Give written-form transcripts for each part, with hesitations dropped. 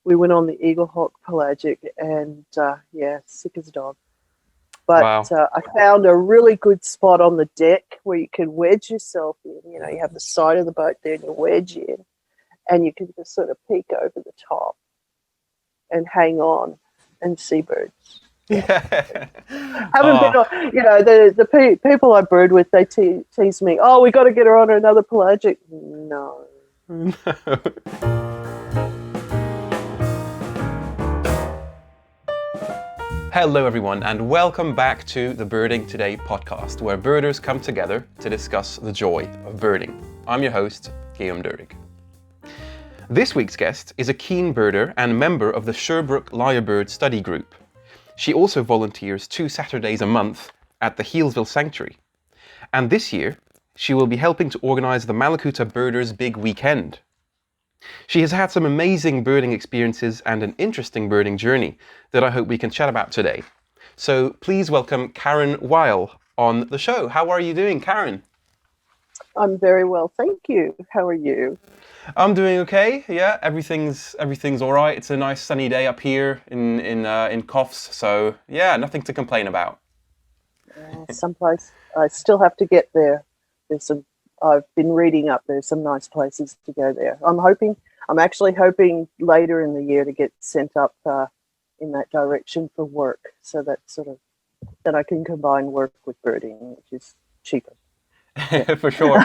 we went on the Eagle Hawk pelagic, and sick as a dog. But Wow. I found a really good spot on the deck where you can wedge yourself in. You know, you have the side of the boat there and you wedge in, and you can just sort of peek over the top and hang on and see birds. Haven't been Oh, on, the people I bird with, they tease me, oh, we got to get her on another pelagic. No. no. Hello, everyone, and welcome back to the Birding Today podcast, where birders come together to discuss the joy of birding. I'm your host, Guillaume Doerig. This week's guest is a keen birder and member of the Sherbrooke Lyrebird Study Group. She also volunteers 2 Saturdays a month at the Healesville Sanctuary. And this year, she will be helping to organise the Mallacoota Birders Big Weekend. She has had some amazing birding experiences and an interesting birding journey that I hope we can chat about today. So please welcome Karen Weil on the show. How are you doing, Karen? I'm very well, thank you. How are you? I'm doing okay. Yeah, everything's all right. It's a nice sunny day up here in Coffs, so yeah, nothing to complain about. Someplace I still have to get there. I've been reading up. There's some nice places to go there. I'm actually hoping later in the year to get sent up in that direction for work, so that then I can combine work with birding, which is cheaper. Yeah. For sure.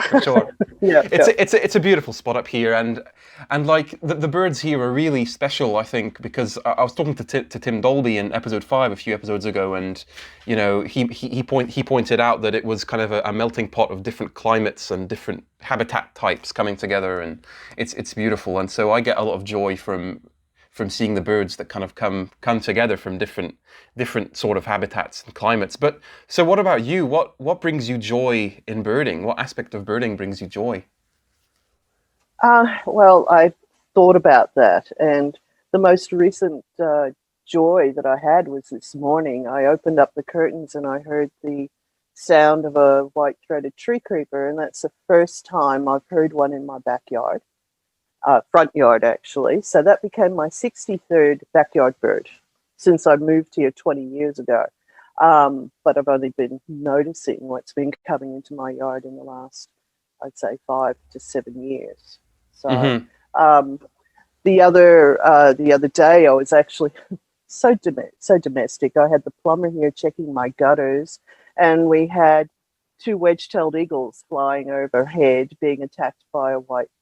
Yeah, It's a beautiful spot up here, and like the birds here are really special, I think, because I was talking to Tim Dolby in episode 5 a few episodes ago, and you know he pointed out that it was kind of a melting pot of different climates and different habitat types coming together, and it's beautiful, and so I get a lot of joy from seeing the birds that kind of come together from different sort of habitats and climates. But so what about you? What brings you joy in birding? What aspect of birding brings you joy? Well, I thought about that, and the most recent joy that I had was this morning. I opened up the curtains and I heard the sound of a white-throated tree creeper, and that's the first time I've heard one in my backyard. Front yard, actually. So that became my 63rd backyard bird since I moved here 20 years ago. But I've only been noticing what's been coming into my yard in the last, I'd say, 5 to 7 years. So the other day I was actually so domestic. I had the plumber here checking my gutters, and we had 2 wedge-tailed eagles flying overhead being attacked by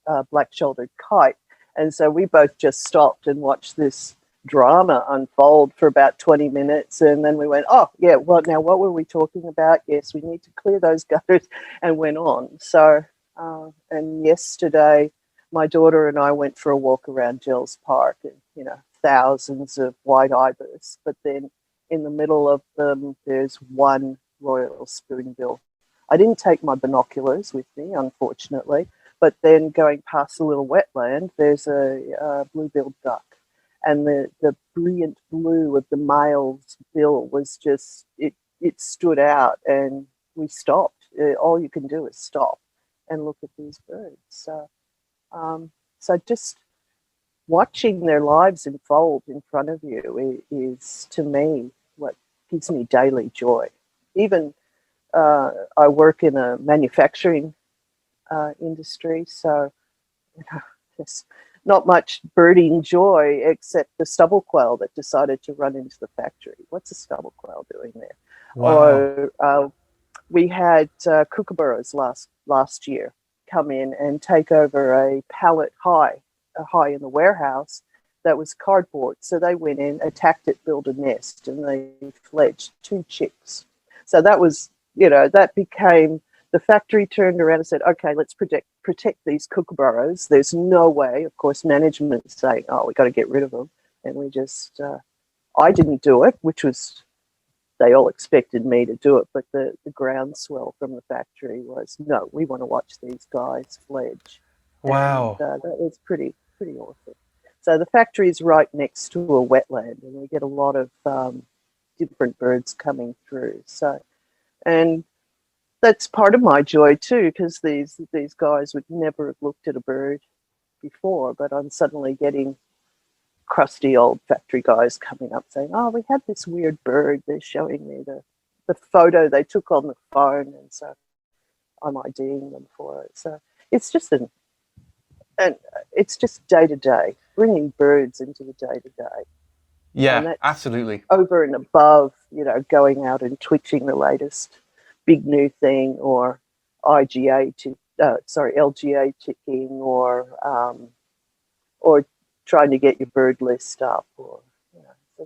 a black-shouldered kite. And so we both just stopped and watched this drama unfold for about 20 minutes. And then we went, oh, yeah, well, now what were we talking about? Yes, we need to clear those gutters, and went on. So, and yesterday, my daughter and I went for a walk around Gills Park, and, thousands of white ibis. But then in the middle of them, there's one royal spoonbill. I didn't take my binoculars with me, unfortunately, but then going past a little wetland, there's a blue-billed duck, and the brilliant blue of the male's bill was just, it stood out, and we stopped. All you can do is stop and look at these birds. So just watching their lives unfold in front of you is, to me, what gives me daily joy. Even I work in a manufacturing industry, so there's not much birding joy except the stubble quail that decided to run into the factory. What's a stubble quail doing there? Wow. Or we had kookaburras last year come in and take over a pallet high in the warehouse that was cardboard. So they went in, attacked it, built a nest, and they fledged 2 chicks. So that was, that became, the factory turned around and said, okay, let's protect these kookaburras. There's no way, of course, management saying, oh, we got to get rid of them. And we just, I didn't do it, which was, they all expected me to do it, but the groundswell from the factory was, no, we want to watch these guys fledge. Wow. And that was pretty awesome. So the factory is right next to a wetland, and we get a lot of different birds coming through. So, and that's part of my joy too, because these guys would never have looked at a bird before, but I'm suddenly getting crusty old factory guys coming up saying, "Oh, we had this weird bird." They're showing me the photo they took on the phone, and so I'm IDing them for it. So it's just and it's just day to day, bringing birds into the day to day. And Yeah, that's absolutely. over and above, going out and twitching the latest big new thing, or LGA ticking, or trying to get your bird list up, so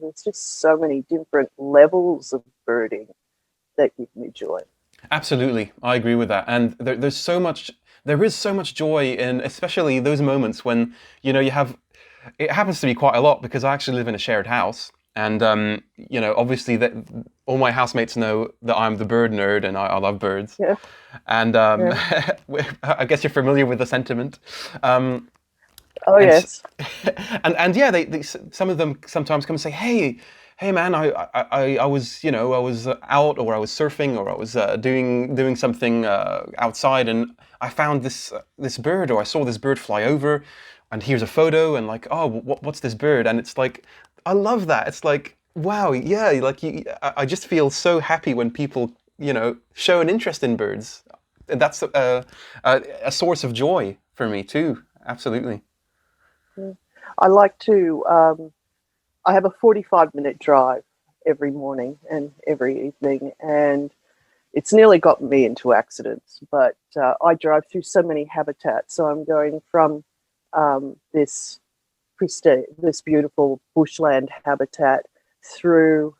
there's just so many different levels of birding that give me joy. Absolutely, I agree with that. And there is so much joy in, especially those moments when you have. It happens to be quite a lot because I actually live in a shared house, and obviously that all my housemates know that I'm the bird nerd and I love birds. Yeah, And yeah. I guess you're familiar with the sentiment. Oh And yes. and yeah, some of them sometimes come and say, hey man, I was I was out, or I was surfing, or I was doing something outside, and I found this bird, or I saw this bird fly over, and here's a photo, and like, oh, what's this bird? And it's like, I love that. It's like, wow, yeah, like I just feel so happy when people show an interest in birds. That's a source of joy for me too. Absolutely. Yeah. I like to. I have a 45-minute drive every morning and every evening, and it's nearly gotten me into accidents. But I drive through so many habitats, so I'm going from this beautiful bushland habitat through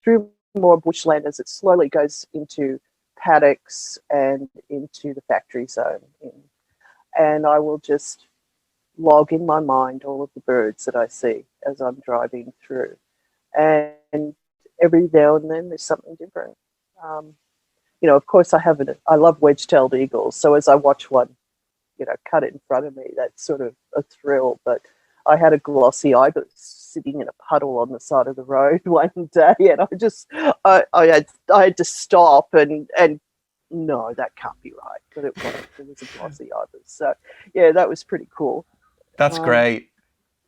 through more bushland as it slowly goes into paddocks and into the factory zone. And I will just log in my mind all of the birds that I see as I'm driving through. And every now and then there's something different. Of course, I love wedge-tailed eagles. So as I watch one, cut it in front of me, that's sort of a thrill. But I had a glossy ibis sitting in a puddle on the side of the road one day, and I had to stop and no, that can't be right. But it was a glossy ibis. So yeah, that was pretty cool. That's Um, great.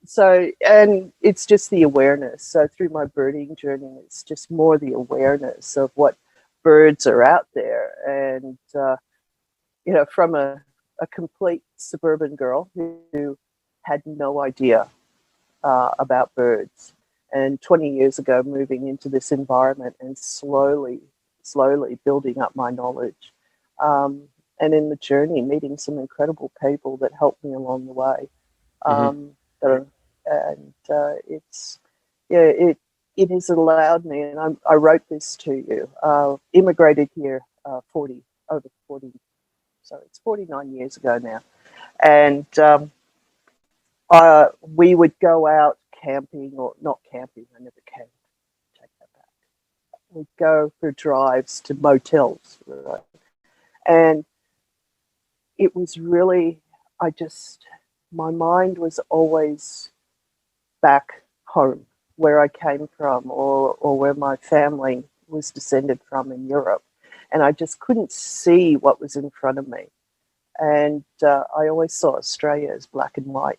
so, and it's just the awareness. So through my birding journey, it's just more the awareness of what birds are out there. And, from a complete suburban girl who had no idea about birds, and 20 years ago moving into this environment and slowly building up my knowledge. And in the journey, meeting some incredible people that helped me along the way. Hmm. It has allowed me, and I wrote this to you. Immigrated here over 40, so it's 49 years ago now, and we would go out camping, or not camping. I never camped. Take that back. We'd go for drives to motels, right? And it was really, my mind was always back home, where I came from, or where my family was descended from in Europe. And I just couldn't see what was in front of me. And I always saw Australia as black and white.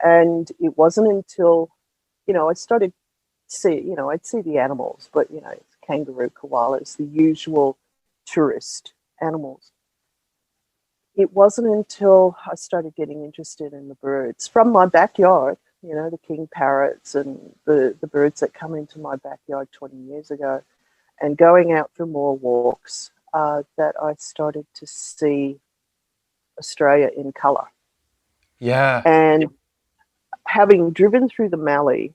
And it wasn't until, I started to see, I'd see the animals, but, kangaroo, koalas, the usual tourist animals. It wasn't until I started getting interested in the birds from my backyard, the king parrots and the birds that come into my backyard 20 years ago, and going out for more walks, that I started to see Australia in colour. Yeah. And having driven through the Mallee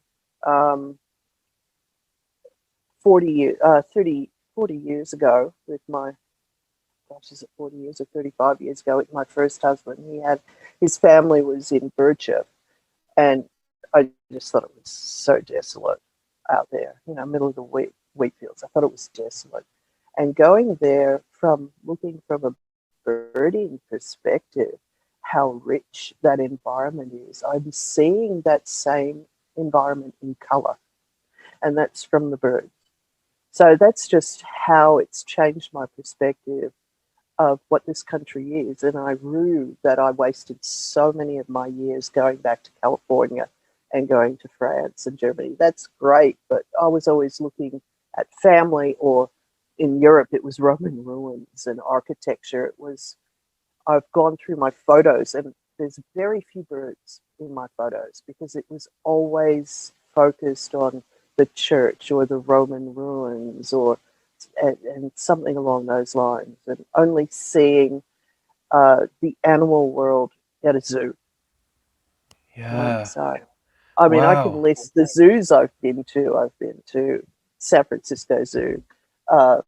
40 years ago with my, is it 40 years or 35 years ago with my first husband, his family was in Birdshire, and I just thought it was so desolate out there, middle of the wheat fields. I thought it was desolate. And going there, looking from a birding perspective, how rich that environment is, I'm seeing that same environment in colour, and that's from the birds. So that's just how it's changed my perspective of what this country is. And I rue that I wasted so many of my years going back to California and going to France and Germany. That's great, but I was always looking at family, or in Europe, it was Roman ruins and architecture. I've gone through my photos, and there's very few birds in my photos because it was always focused on the church or the Roman ruins and something along those lines, and only seeing the animal world at a zoo. Yeah. So, I mean, I can Wow. list the zoos I've been to. I've been to San Francisco Zoo, um,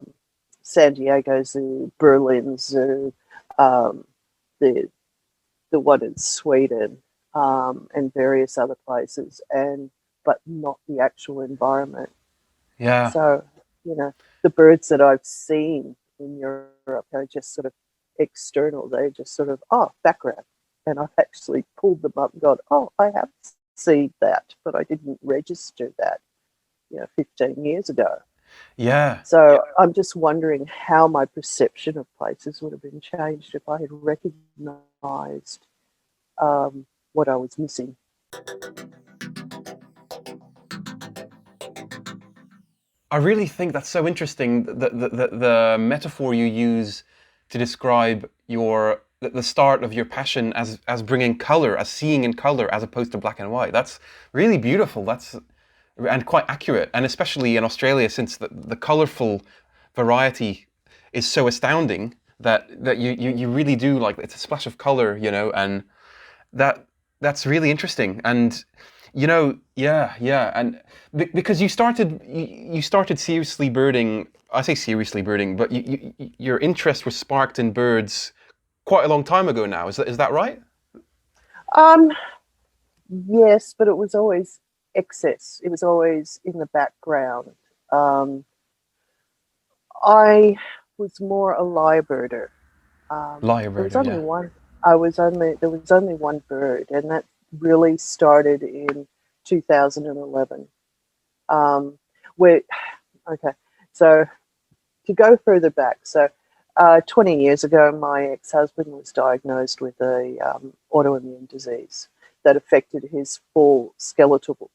San Diego Zoo, Berlin Zoo, um, the one in Sweden, and various other places, but not the actual environment. Yeah. So, the birds that I've seen in Europe are just sort of external. They just sort of, background. And I've actually pulled them up and gone, I have seen that, but I didn't register that, 15 years ago. Yeah. So I'm just wondering how my perception of places would have been changed if I had recognized what I was missing. I really think that's so interesting, the metaphor you use to describe the start of your passion as bringing color, as seeing in color as opposed to black and white. That's really beautiful. And quite accurate, and especially in Australia, since the colorful variety is so astounding that you really do, like, it's a splash of color, and that's really interesting. And yeah, and because you started seriously birding. I say seriously birding, but your interest was sparked in birds quite a long time ago now. Is that right? Um, yes, but it was always excess. It was always in the background. Um, I was more a lyrebirder. There was Lyrebirder, only yeah. one. There was only one bird, and that really started in 2011. Um, where okay, so to go further back, 20 years ago, my ex-husband was diagnosed with a autoimmune disease that affected his full skeletal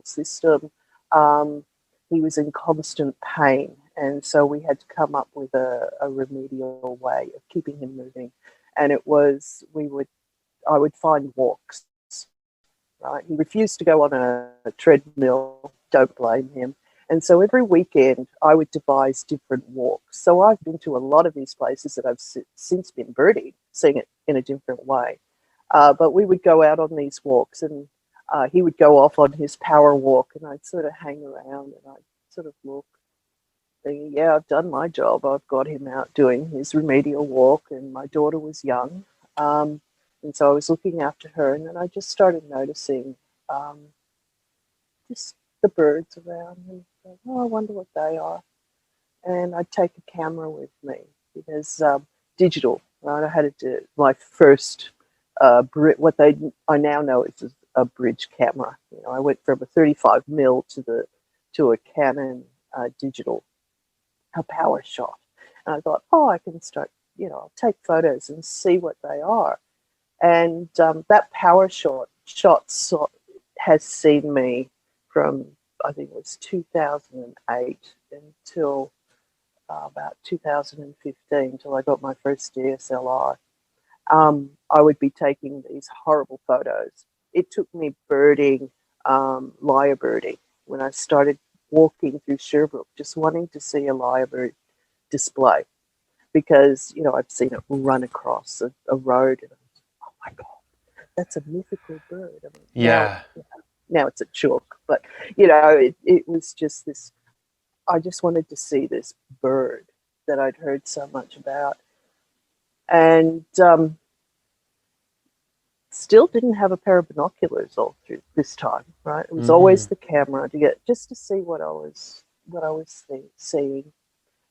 system. Um, he was in constant pain, and so we had to come up with a remedial way of keeping him moving. And it was I would find walks. Right, he refused to go on a treadmill. Don't blame him. And so every weekend I would devise different walks. So I've been to a lot of these places that I've since been birding, seeing it in a different way. But we would go out on these walks, and he would go off on his power walk, and I'd sort of hang around and I'd sort of look, thinking, yeah, I've done my job. I've got him out doing his remedial walk, and my daughter was young. And so I was looking after her, and then I just started noticing just the birds around, and thought, I wonder what they are. And I'd take a camera with me because digital, right? I had my first I now know is a bridge camera. I went from a 35mm to a Canon digital, a power shot, and I thought, I can start. I'll take photos and see what they are. And that power shot has seen me from, I think it was 2008 until about 2015, till I got my first DSLR. I would be taking these horrible photos. It took me birding, lyrebirding, when I started walking through Sherbrooke, just wanting to see a lyrebird display, because I've seen it run across a road, and oh my God, that's a mythical bird. I mean, Yeah. now it's a chook, but it was just this. I just wanted to see this bird that I'd heard so much about, and still didn't have a pair of binoculars all through this time. Right, it was always the camera to see what I was seeing,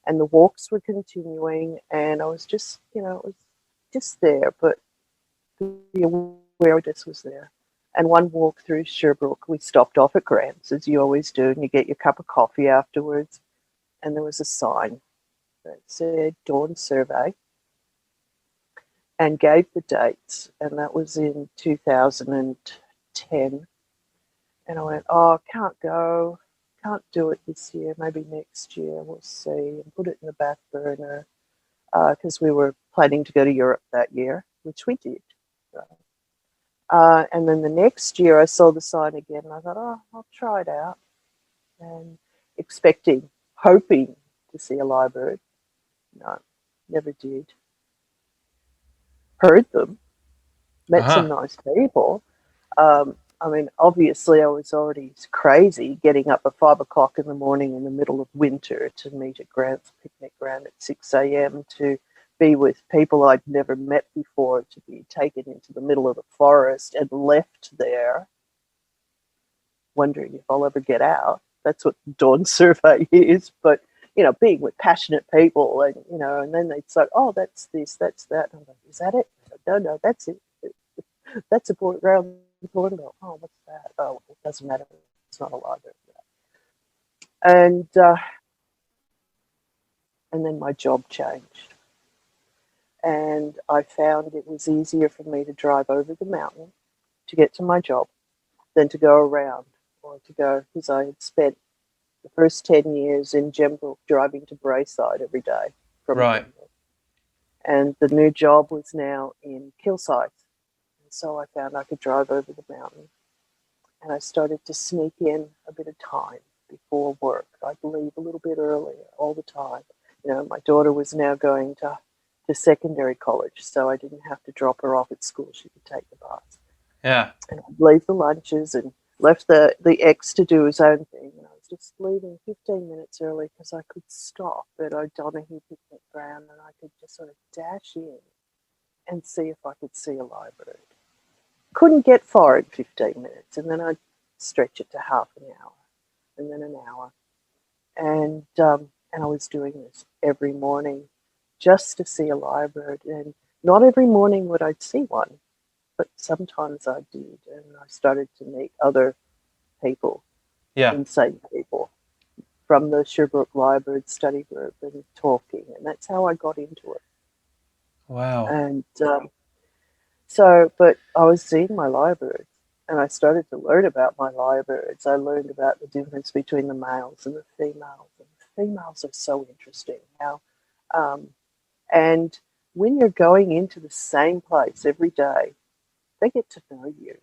and the walks were continuing, and I was just it was just there, but the awareness was there. And one walk through Sherbrooke, we stopped off at Grant's, as you always do, and you get your cup of coffee afterwards. And there was a sign that said Dawn Survey. and gave the dates, and that was in 2010. And I went, oh, can't go, can't do it this year, maybe next year, we'll see, and put it in the back burner because we were planning to go to Europe that year, which we did. And then the next year I saw the sign again, and I thought, oh, I'll try it out. And expecting, hoping to see a lyrebird. No, never did. Heard them, met some nice people. I mean, obviously I was already crazy getting up at 5 o'clock in the morning in the middle of winter to meet at Grant's picnic ground at 6 a.m. to be with people I'd never met before, to be taken into the middle of the forest and left there, wondering if I'll ever get out. That's what the Dawn Survey is. But, you know, being with passionate people and, you know, and then they'd say, oh, that's this, that's that. And I'm like, is that it? No, that's it. That's a ground report. And go, oh, what's that? Oh, it doesn't matter. It's not a library. And then my job changed. And I found it was easier for me to drive over the mountain to get to my job than to go around, or to go, because I had spent the first 10 years in Sherbrooke driving to Brayside every day from Sherbrooke. And the new job was now in Kilsyth. And so I found I could drive over the mountain. And I started to sneak in a bit of time before work. I'd leave a little bit earlier all the time. You know, my daughter was now going to secondary college, so I didn't have to drop her off at school. She could take the bus. Yeah. And I'd leave the lunches and left the ex to do his own thing. And I was just leaving 15 minutes early because I could stop at O'Donoghue Picnic Ground and I could just sort of dash in and see if I could see a lyrebird. Couldn't get far in 15 minutes, and then I'd stretch it to half an hour and then an hour. And I was doing this every morning just to see a lyrebird. And not every morning would I see one, but sometimes I did. And I started to meet other people, insane people, from the Sherbrooke Lyrebird Study Group, and talking. And that's how I got into it. Wow. And but I was seeing my lyrebirds, and I started to learn about my lyrebirds. I learned about the difference between the males and the females. And the females are so interesting. How and when you're going into the same place every day, they get to know you.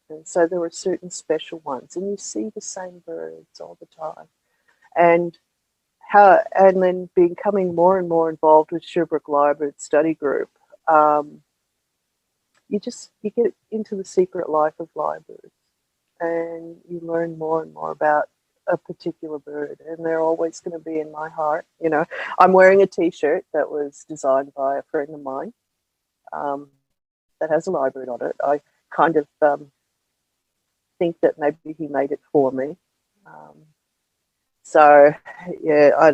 And so there are certain special ones, and you see the same birds all the time. And then becoming more and more involved with Sherbrooke Lyrebird Study Group, you get into the secret life of lyrebirds, and you learn more and more about a particular bird, and they're always going to be in my heart. You know, I'm wearing a T-shirt that was designed by a friend of mine that has a lyrebird on it. I kind of think that maybe he made it for me. So yeah,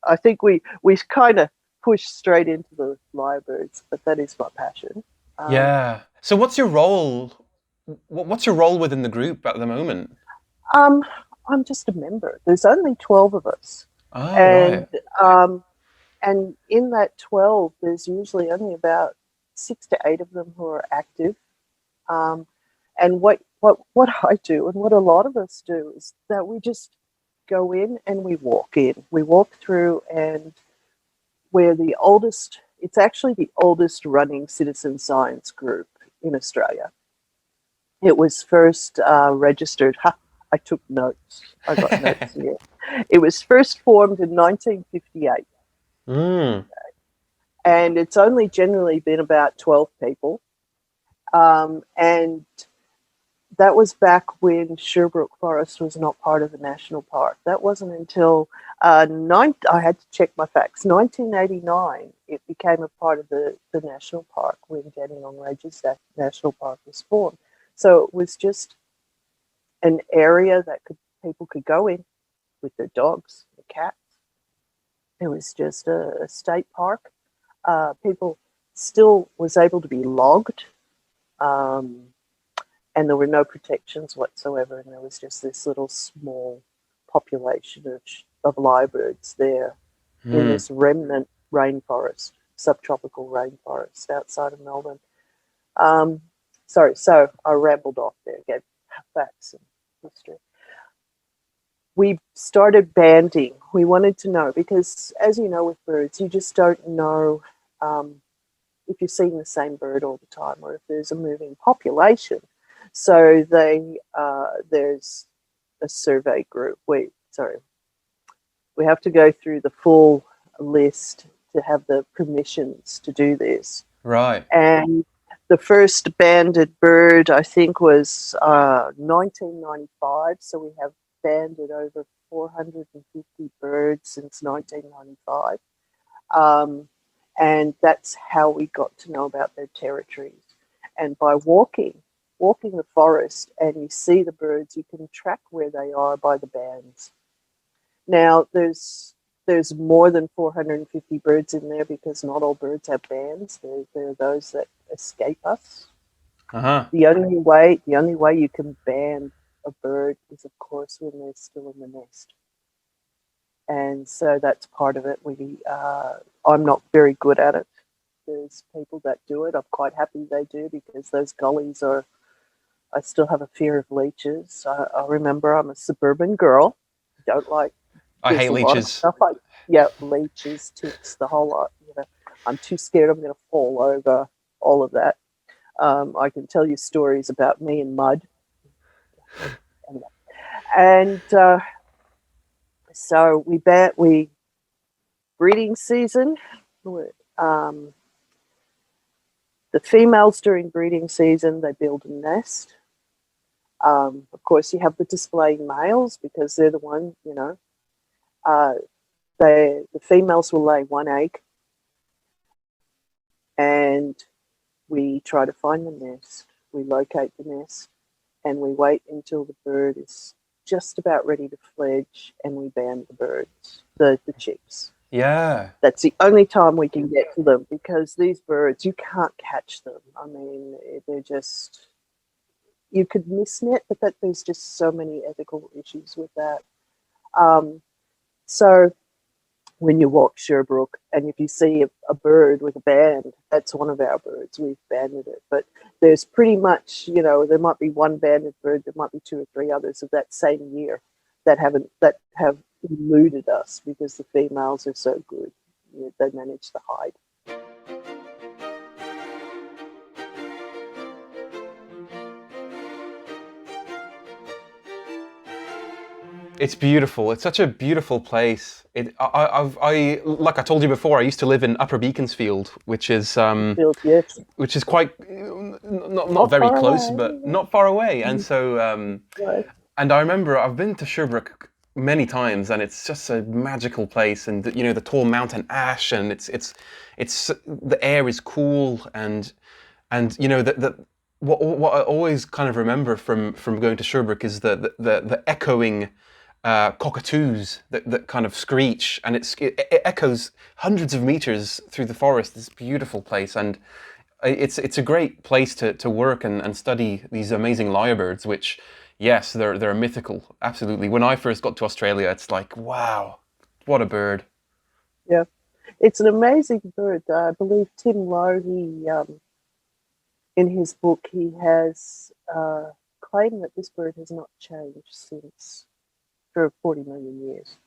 I think we kind of push straight into the lyrebirds, but that is my passion. Yeah. So what's your role? What's your role within the group at the moment? I'm just a member. There's only 12 of us. Oh, and right. And in that 12, there's usually only about 6 to 8 of them who are active. And what I do, and what a lot of us do, is that we just go in and we walk in. We walk through, and we're the oldest. It's actually the oldest running citizen science group in Australia. It was first registered. I took notes. I got notes here. It was first formed in 1958. And it's only generally been about 12 people. And that was back when Sherbrooke Forest was not part of the national park. That wasn't until I had to check my facts. 1989, it became a part of the national park when Dandenong Ranges National Park was formed. So it was just an area that people could go in with their dogs, their cats. It was just a state park. People still was able to be logged. And there were no protections whatsoever, and there was just this little small population of lyrebirds there in this remnant rainforest. subtropical rainforest outside of Melbourne. Sorry, so I rambled off there, gave facts and history. We started banding. We wanted to know, because as you know with birds, you just don't know if you're seeing the same bird all the time or if there's a moving population. So there's a survey group. We have to go through the full list to have the permissions to do this. Right. And the first banded bird, I think, was 1995. So we have banded over 450 birds since 1995. And that's how we got to know about their territories. And by walking the forest and you see the birds, you can track where they are by the bands. Now, there's more than 450 birds in there because not all birds have bands. There are those that escape us. Uh-huh. The only way you can band a bird is, of course, when they're still in the nest. And so that's part of it. I'm not very good at it. There's people that do it. I'm quite happy they do, because those gullies I still have a fear of leeches. I remember I'm a suburban girl. Don't like. I hate leeches. Stuff leeches, ticks, the whole lot. I'm too scared I'm going to fall over. All of that. I can tell you stories about me in mud. Anyway. And so we breeding season. The females during breeding season, they build a nest. Of course, you have the displaying males because they're the one, the females will lay one egg, and we try to find the nest. We locate the nest, and we wait until the bird is just about ready to fledge, and we band the birds, the chicks. Yeah. That's the only time we can get to them, because these birds, you can't catch them. I mean, they're just, you could misnet, but there's just so many ethical issues with that. So when you walk Sherbrooke and if you see a bird with a band, that's one of our birds. We've banded it. But there's pretty much, there might be one banded bird, there might be two or three others of that same year that have eluded us because the females are so good. They manage to hide. It's beautiful. It's such a beautiful place. I like I told you before, I used to live in Upper Beaconsfield, which is Yes. which is quite not very close, but not far away. And so Right. and I remember I've been to Sherbrooke many times, and it's just a magical place. And the tall mountain ash, and it's the air is cool, and what I always kind of remember from going to Sherbrooke is the echoing cockatoos that kind of screech, and it echoes hundreds of meters through the forest. This beautiful place, and it's a great place to work and study these amazing lyrebirds, which, yes, they're mythical, absolutely. When I first got to Australia, it's like, wow, what a bird. Yeah, it's an amazing bird. I believe Tim Lowe, in his book, he has claimed that this bird has not changed for 40 million years.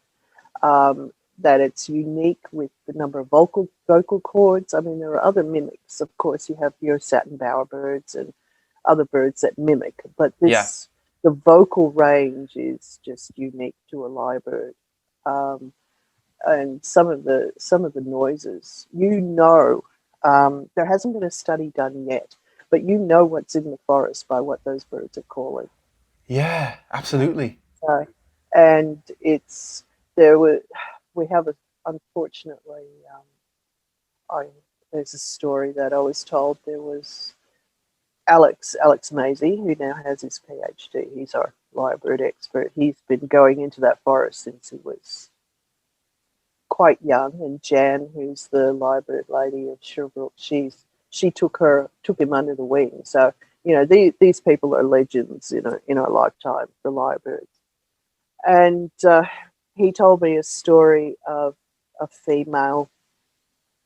That it's unique with the number of vocal cords. I mean, there are other mimics. Of course, you have your satin bowerbirds and other birds that mimic, but the vocal range is just unique to a lyrebird. And some of the noises, there hasn't been a study done yet, but what's in the forest by what those birds are calling. Yeah, absolutely. And unfortunately, there's a story that I was told. There was Alex Maisie, who now has his PhD. He's our lyrebird expert. He's been going into that forest since he was quite young. And Jan, who's the lyrebird lady of Sherbrooke, she took him under the wing. So these people are legends in our lifetime, the lyrebirds. And he told me a story of a female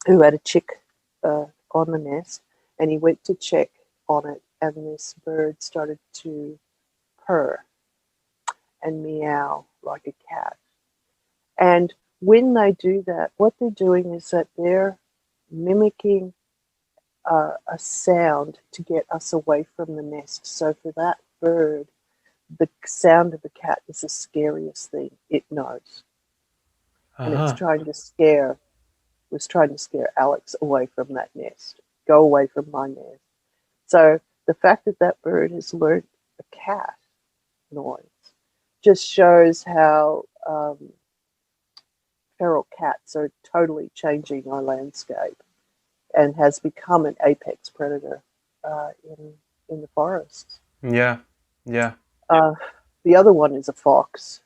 who had a chick on the nest, and he went to check on it, and this bird started to purr and meow like a cat. And when they do that, what they're doing is that they're mimicking a sound to get us away from the nest. So for that bird, the sound of a cat is the scariest thing it knows. And it's Uh-huh. was trying to scare Alex away from that nest. Go away from my nest. So the fact that that bird has learned a cat noise just shows how feral cats are totally changing our landscape and has become an apex predator in the forests. Yeah. Yeah. The other one is a fox.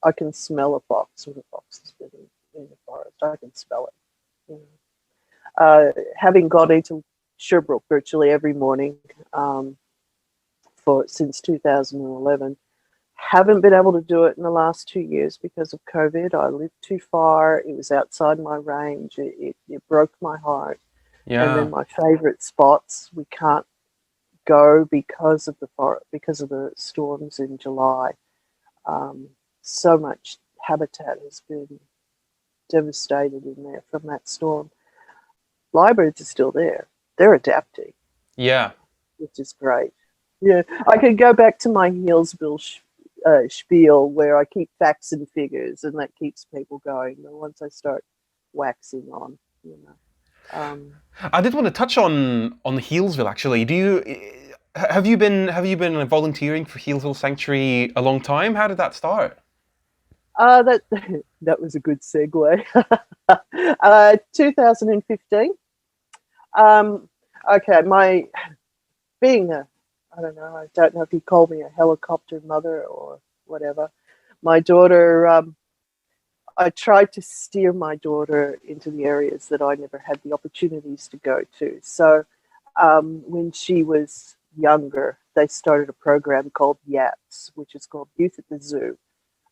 I can smell a fox when a fox has been in the forest. I can smell it. You know. Having gone into Sherbrooke virtually every morning since 2011, haven't been able to do it in the last 2 years because of COVID. I lived too far. It was outside my range. It broke my heart. And then Yeah. my favorite spots we can't go because of the storms in July. So much habitat has been devastated in there from that storm. Lyrebirds are still there. They're adapting, Yeah. which is great. Yeah, I could go back to my Healesville spiel where I keep facts and figures, and that keeps people going. But once I start waxing on, you know. I did want to touch on Healesville actually. Have you been volunteering for Healesville Sanctuary a long time? How did that start? That that was a good segue. 2015. Okay, my being a, I don't know, I don't know if you call me a helicopter mother or whatever. My daughter, I tried to steer my daughter into the areas that I never had the opportunities to go to. So when she was younger, they started a program called YATS, which is called Youth at the Zoo.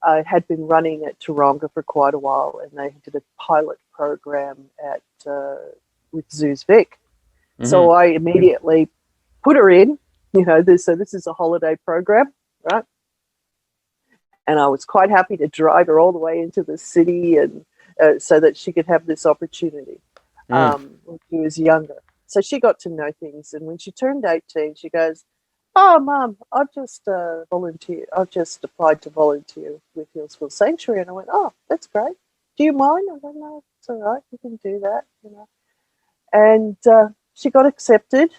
I had been running at Taronga for quite a while, and they did a pilot program at with Zoos Vic. So Mm-hmm. I immediately put her in. So this is a holiday program, right? And I was quite happy to drive her all the way into the city, and so that she could have this opportunity Mm. when she was younger. So she got to know things, and when she turned 18, she goes, "Oh, Mum, I've just volunteered. I've just applied to volunteer with Healesville Sanctuary." And I went, "Oh, that's great. Do you mind?" I went, "No, it's all right. You can do that." And she got accepted.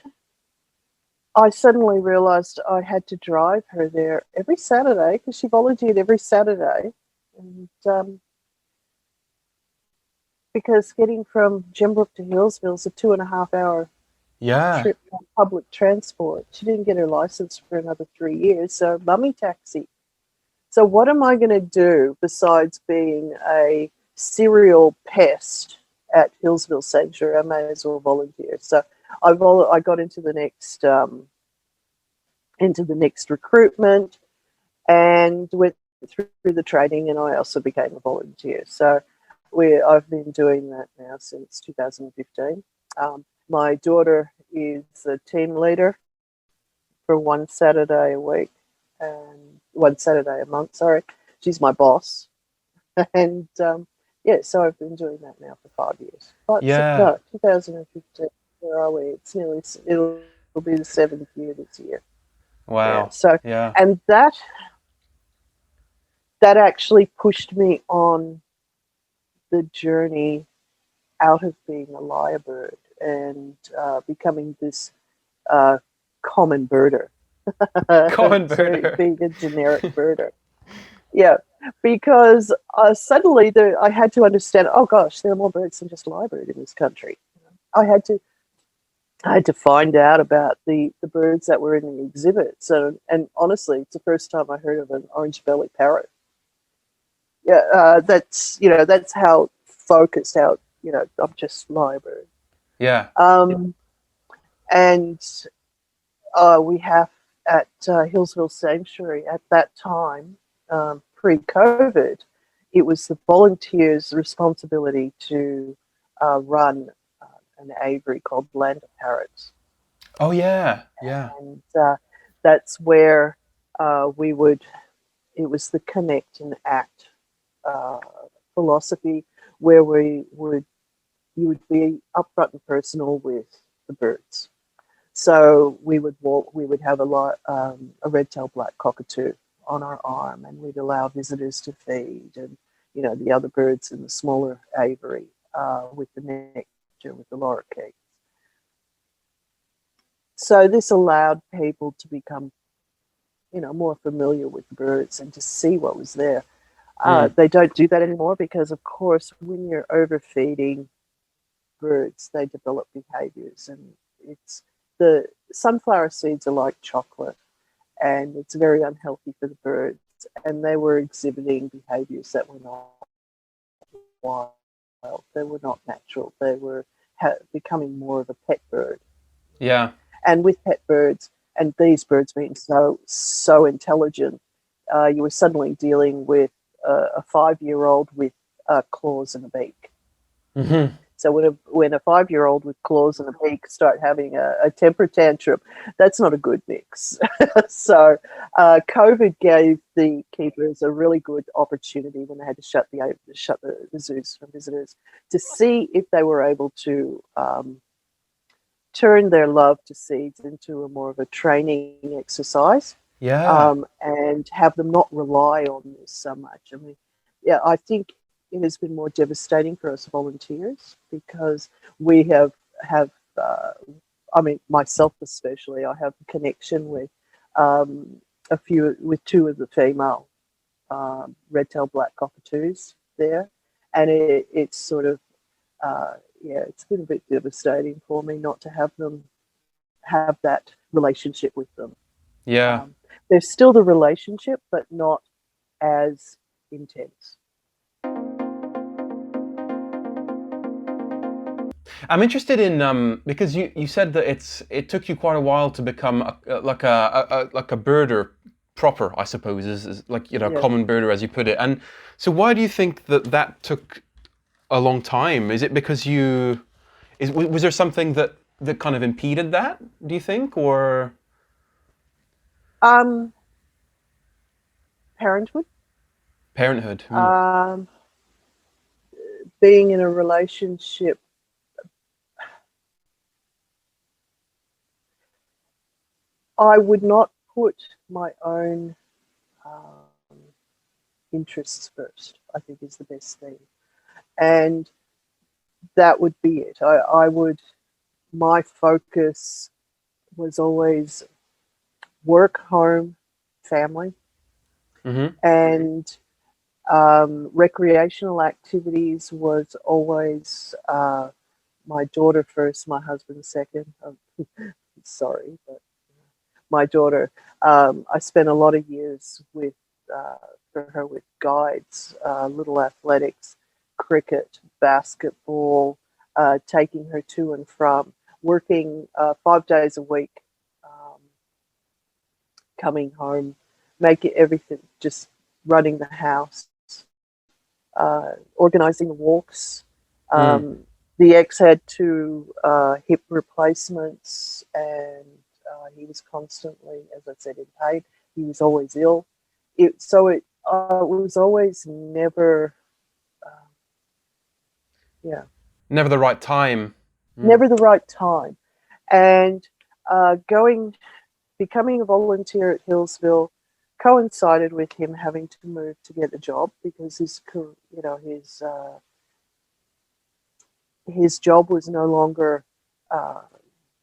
I suddenly realised I had to drive her there every Saturday because she volunteered every Saturday, and because getting from Gembrook to Healesville is a 2.5 hour Yeah. trip on public transport. She didn't get her license for another 3 years, so mummy taxi. So what am I going to do besides being a serial pest at Healesville Sanctuary? I may as well volunteer. So I got into the next recruitment and went through the training, and I also became a volunteer. So I've been doing that now since 2015. My daughter is a team leader for one Saturday a week and one Saturday a month. Sorry, she's my boss, and yeah, so I've been doing that now for 5 years. Yeah. No, 2015. Where are we? It'll be the 7th year this year. Yeah. Wow. So, Yeah. and that actually pushed me on the journey out of being a lyrebird and becoming this common birder. Common So birder. being a generic birder. Yeah, because suddenly I had to understand, oh gosh, there are more birds than just lyrebird in this country. I had to find out about the birds that were in the exhibits. And honestly, it's the first time I heard of an orange-bellied parrot. Yeah, that's how focused out, I'm just lyrebird. Yeah. And we have at Healesville Sanctuary at that time, pre-COVID, it was the volunteers' responsibility to run an aviary called Land of Parrots. Oh yeah, yeah. And that's where we would, it was the connect and act uh, philosophy, where you would be upfront and personal with the birds. So we would walk, we would have a red-tailed black cockatoo on our arm, and we'd allow visitors to feed, and the other birds in the smaller aviary with the nectar, with the lorikeets. So this allowed people to become, more familiar with the birds and to see what was there. They don't do that anymore because, of course, when you're overfeeding birds, they develop behaviors, and it's the sunflower seeds are like chocolate, and it's very unhealthy for the birds. And they were exhibiting behaviors that were not wild, they were not natural. They were becoming more of a pet bird. Yeah. And with pet birds, and these birds being so intelligent, you were suddenly dealing with a 5-year-old with claws and a beak. Mm-hmm. So when a 5-year-old with claws and a beak start having a temper tantrum, that's not a good mix. So COVID gave the keepers a really good opportunity when they had to shut the zoos from visitors, to see if they were able to turn their love to seeds into a more of a training exercise. Yeah. And have them not rely on this so much. I mean, yeah, I think it has been more devastating for us volunteers, because we have I mean, myself especially, I have a connection with with two of the female red-tailed black cockatoos there, and it's sort of it's been a bit devastating for me not to have that relationship with them. Yeah. There's still the relationship, but not as intense. I'm interested in because you said that it took you quite a while to become like a birder proper, I suppose, is like a Yeah. common birder, as you put it. And so why do you think that took a long time? Is it because was there something that kind of impeded that, do you think, or Um, Parenthood, parenthood? being in a relationship. I would not put my own interests first, I think, is the best thing. And that would be it. My focus was always work, home, family, Mm-hmm. and recreational activities was always my daughter first, my husband second. Sorry, but my daughter. I spent a lot of years for her with guides, little athletics, cricket, basketball, taking her to and from, working 5 days a week, coming home, making everything, just running the house, organising the walks. The ex had 2 hip replacements, and he was constantly, as I said, in pain. He was always ill. It was always never, Never the right time. never the right time. And becoming a volunteer at Healesville coincided with him having to move to get a job, because his job was no longer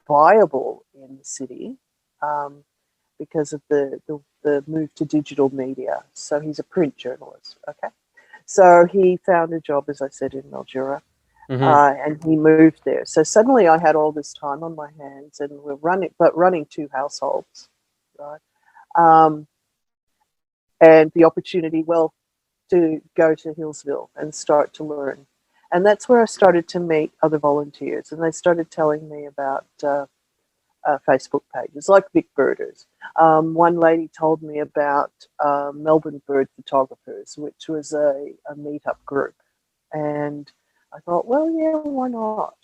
viable in the city because of the move to digital media. So he's a print journalist. Okay, so he found a job, as I said, in Mildura, and he moved there. So suddenly I had all this time on my hands, and we're running 2 households, right? And the opportunity, to go to Healesville and start to learn. And that's where I started to meet other volunteers, and they started telling me about Facebook pages like Big Birders. One lady told me about Melbourne Bird Photographers, which was a meetup group, and I thought, well, yeah, why not?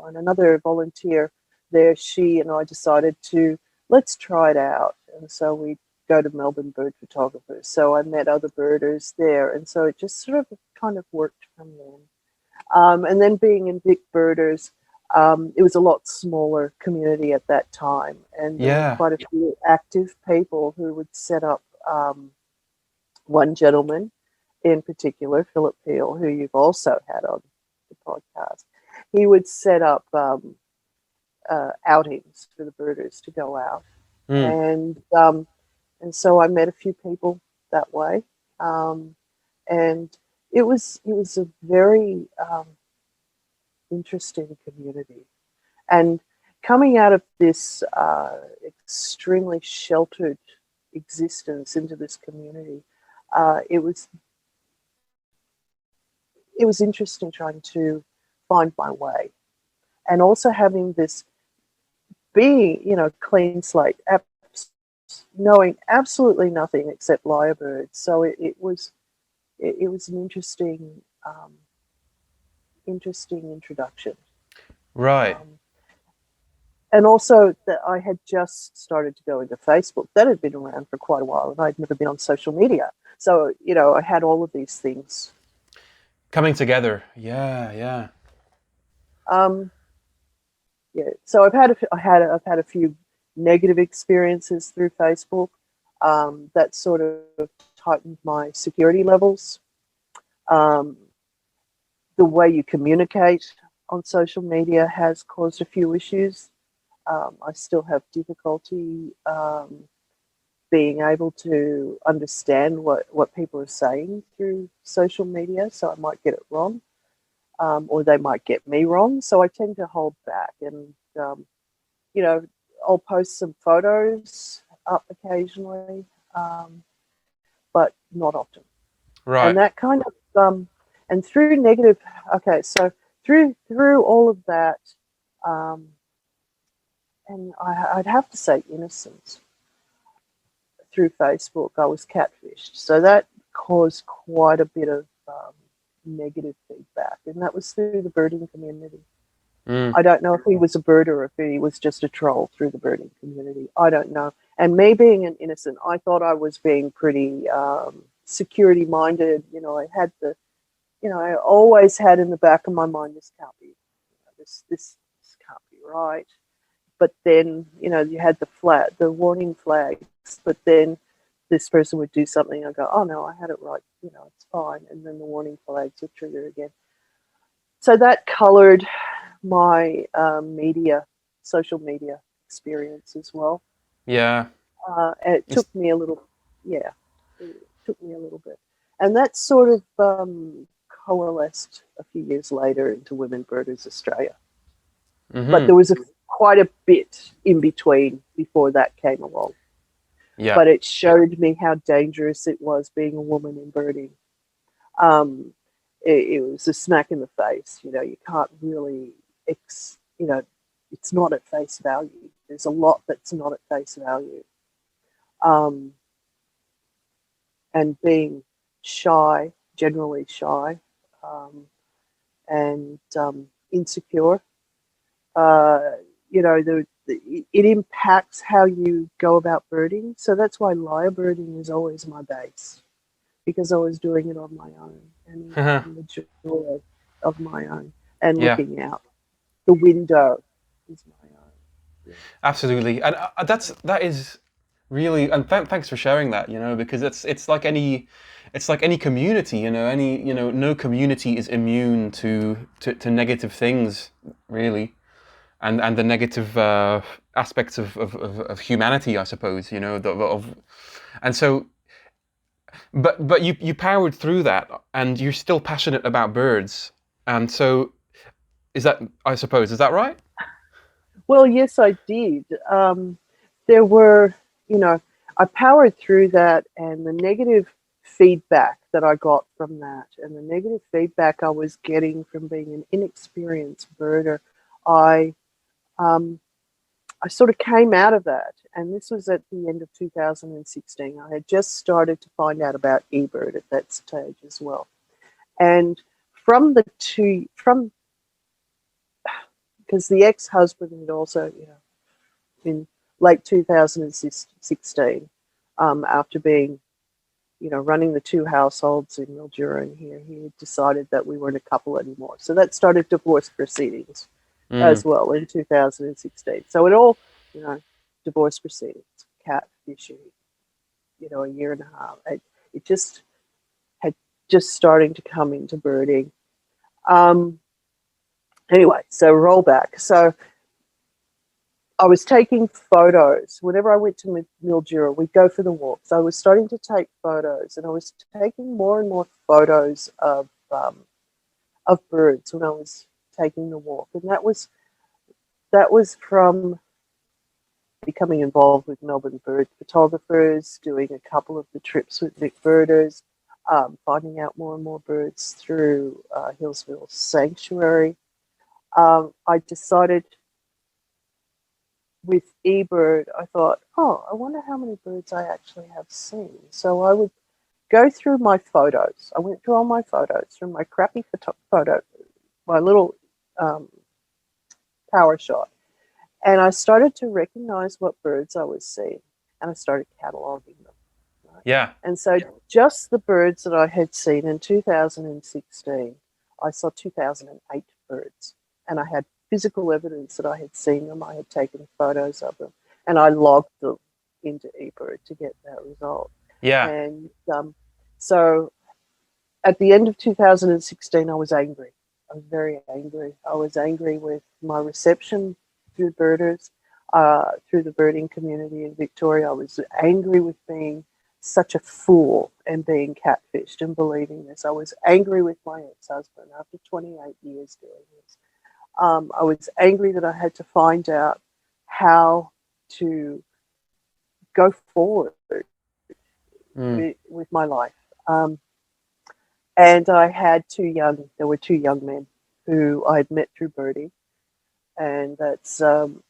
And another volunteer there, she and I decided to, let's try it out. And so we go to Melbourne bird photographers. So I met other birders there. And so it just sort of kind of worked from then. And then being in Vic Birders, it was a lot smaller community at that time. And there were Yeah. quite a few active people who would set up, one gentleman in particular, Philip Peel, who you've also had on the podcast. He would set up outings for the birders to go out. And so I met a few people that way. And it was a very interesting community. And coming out of this extremely sheltered existence into this community, it was interesting trying to find my way, and also having this being, clean slate, knowing absolutely nothing except lyrebirds. So it was an interesting introduction. Right. And also that I had just started to go into Facebook. That had been around for quite a while, and I'd never been on social media. So, I had all of these things Coming together. Yeah. Yeah. So I've had a few negative experiences through Facebook. That sort of tightened my security levels. The way you communicate on social media has caused a few issues. I still have difficulty being able to understand what people are saying through social media, so I might get it wrong, or they might get me wrong. So I tend to hold back, and I'll post some photos up occasionally, but not often. Right. And that kind of and through negative. Okay, so through all of that. And I'd have to say innocence. Through Facebook, I was catfished. So that caused quite a bit of negative feedback. And that was through the birding community. I don't know if he was a birder or if he was just a troll through the birding community. I don't know. And me being an innocent, I thought I was being pretty security-minded. I had I always had in the back of my mind, this can't be, this can't be right. But then, you had the warning flags, but then this person would do something. I go, oh no, I had it right. It's fine. And then the warning flags would trigger again. So that colored my social media experience as well. Yeah. It took me a little bit. And that sort of coalesced a few years later into Women Birders Australia. But there was quite a bit in between before that came along. Yeah. But it showed me how dangerous it was being a woman in birding. It was a smack in the face. You can't really, it's not at face value. There's a lot that's not at face value. And being shy, generally shy, and insecure, it impacts how you go about birding. So that's why lyrebirding is always my base, because I was doing it on my own and the joy of my own and looking out the window is my own. Yeah. Absolutely, and that is really, and thanks for sharing that. Because it's like any community. No community is immune to negative things, really. And the negative aspects of humanity, I suppose, and so, but you powered through that, and you're still passionate about birds, and so, is that right? Well, yes, I did. There were, I powered through that, and the negative feedback that I got from that, and the negative feedback I was getting from being an inexperienced birder, I sort of came out of that, and this was at the end of 2016. I had just started to find out about eBird at that stage as well. And because the ex-husband had also, in late 2016, after being, running the two households in Mildura and here, he had decided that we weren't a couple anymore. So that started divorce proceedings as well in 2016. So it all, divorce proceedings, cat issue, a year and a half. It just had just starting to come into birding. Anyway, so roll back. So I was taking photos. Whenever I went to Mildura, we'd go for the walks. I was starting to take photos, and I was taking more and more photos of birds when I was taking the walk. And that was from becoming involved with Melbourne bird photographers, doing a couple of the trips with Vic Birders, finding out more and more birds through Healesville Sanctuary. I decided with eBird, I thought, I wonder how many birds I actually have seen. So I would go through my photos. I went through all my photos from my crappy photo, my little power shot. And I started to recognize what birds I was seeing, and I started cataloging them. Right? Yeah. And so just the birds that I had seen in 2016, I saw 2008 birds, and I had physical evidence that I had seen them. I had taken photos of them, and I logged them into eBird to get that result. Yeah. And so at the end of 2016, I was angry. I was very angry. I was angry with my reception through birders, through the birding community in Victoria. I was angry with being such a fool and being catfished and believing this. I was angry with my ex-husband after 28 years doing this. I was angry that I had to find out how to go forward with my life. And I had there were two young men who I had met through birding, and that's